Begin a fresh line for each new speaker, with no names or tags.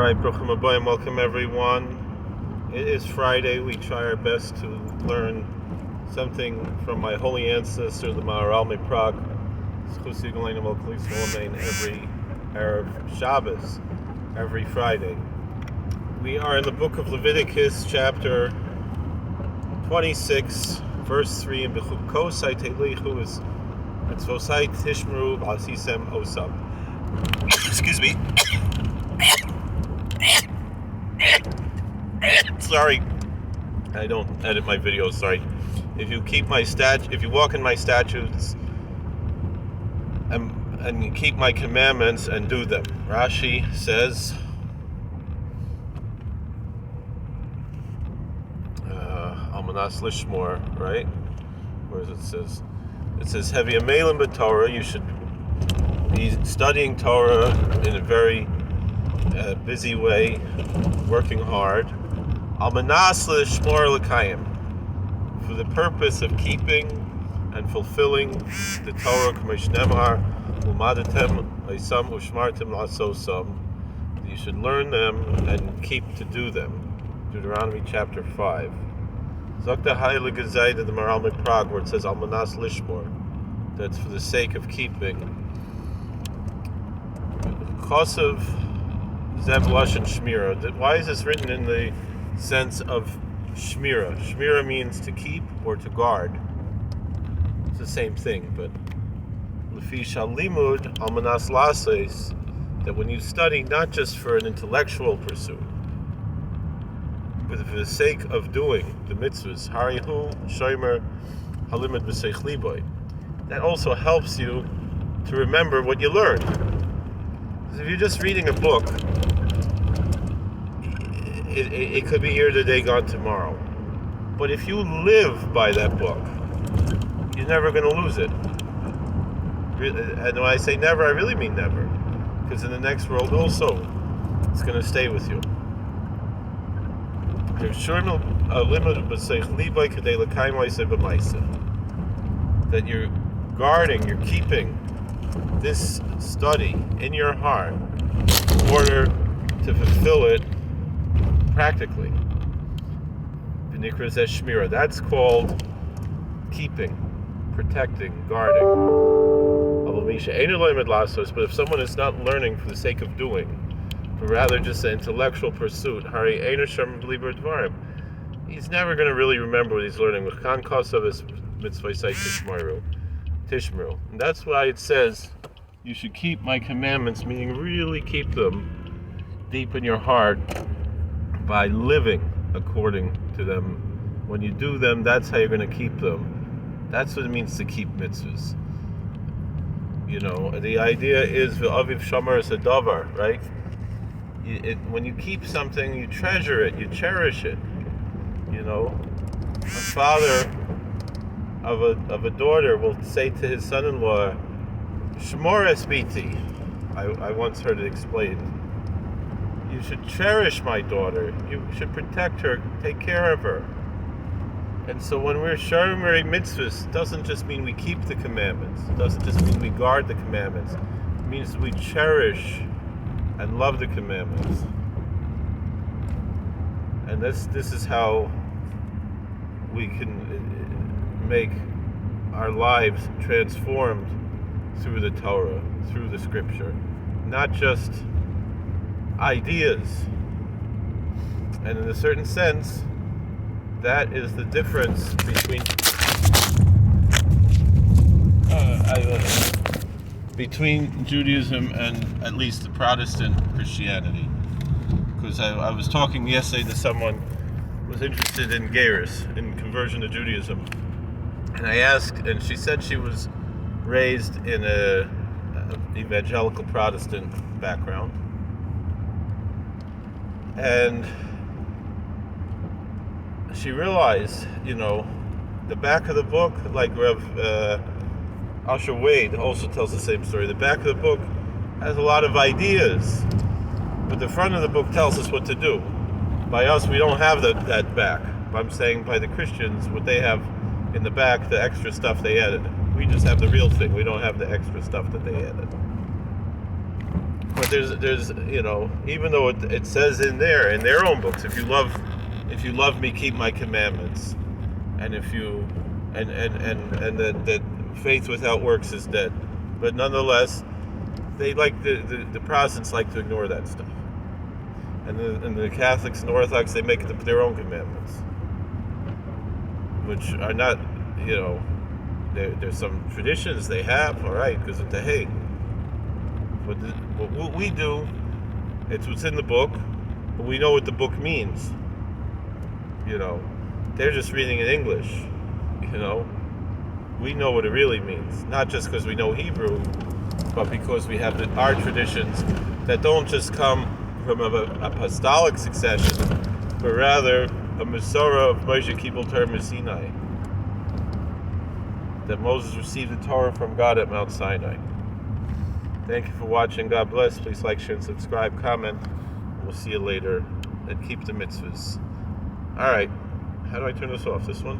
Alright, Bruchim Abayim, welcome everyone. It is Friday. We try our best to learn something from my holy ancestor, the Maharal Prague, every Erev Shabbos, every Friday. We are in the book of Leviticus, chapter 26, verse 3, and Bechukosai Telichu is Mitzvosai Tishmeru Asisem Osam. Excuse me. Sorry, I don't edit my videos. Sorry. If you walk in my statutes and you keep my commandments and do them. Rashi says, Almanas Lishmor, right? Where does it says? It says, Heavy Amelim b'Torah. You should be studying Torah in a very busy way, working hard. Almanas Lishmor l'kayim, for the purpose of keeping and fulfilling the Torah. K'mesh nemar umadatem leisam ushmartem la'asosam. You should learn them and keep to do them. Deuteronomy chapter 5. Zokta Heilige Zayda, the Maharal Prague, where it says Almanas Lishmor, that's for the sake of keeping. Kosev Zev Lashon Shmira. Why is this written in the sense of Shmira? Shmira means to keep or to guard. It's the same thing, but Lefi Shalimud Almanas Lases, that when you study not just for an intellectual pursuit, but for the sake of doing the mitzvahs, Harihu Shomer Halimud B'Seich Liboy, that also helps you to remember what you learned. Because if you're just reading a book, it could be here today, gone tomorrow. But if you live by that book, you're never going to lose it. And when I say never, I really mean never. Because in the next world also, it's going to stay with you. That you're guarding, you're keeping this study in your heart in order to fulfill it practically. That's called keeping, protecting, guarding. But if someone is not learning for the sake of doing, but rather just an intellectual pursuit, he's never going to really remember what he's learning. Tishmeru. And that's why it says you should keep my commandments, meaning really keep them deep in your heart by living according to them. When you do them, that's how you're going to keep them. That's what it means to keep mitzvahs. You know, the idea is v'aviv shamar sadavar, right? When you keep something, you treasure it, you cherish it. You know, a father of a daughter will say to his son-in-law, "Shmor es biti." I once heard it explained. You should cherish my daughter. You should protect her, take care of her. And so when we're shomrei mitzvahs, it doesn't just mean we keep the commandments. It doesn't just mean we guard the commandments. It means we cherish and love the commandments. And this is how we can make our lives transformed through the Torah, through the Scripture. Not just ideas. And in a certain sense, that is the difference between Judaism and at least the Protestant Christianity. Because I was talking yesterday to someone who was interested in Geirus, in conversion to Judaism. And I asked, and she said she was raised in a evangelical Protestant background. And she realized, you know, the back of the book, like Rev Asher Wade also tells the same story. The back of the book has a lot of ideas, but the front of the book tells us what to do. By us, we don't have that back. I'm saying by the Christians, what they have in the back, the extra stuff they added. We just have the real thing. We don't have the extra stuff that they added. But there's even though it says in their own books, if you love me, keep my commandments, and if you and that faith without works is dead. But nonetheless, they like the Protestants like to ignore that stuff, and the Catholics and Orthodox, they make their own commandments, which are not, there's some traditions they have, all right, because of the hate. But what we do, it's what's in the book, but we know what the book means. They're just reading in English. We know what it really means, not just because we know Hebrew, but because we have our traditions that don't just come from an apostolic succession, but rather a Masorah of Moshe Kibbutz Torah Sinai, that Moses received the Torah from God at Mount Sinai. Thank you for watching. God bless. Please like, share, and subscribe, comment. We'll see you later, and keep the mitzvahs. All right. How do I turn this off? This one?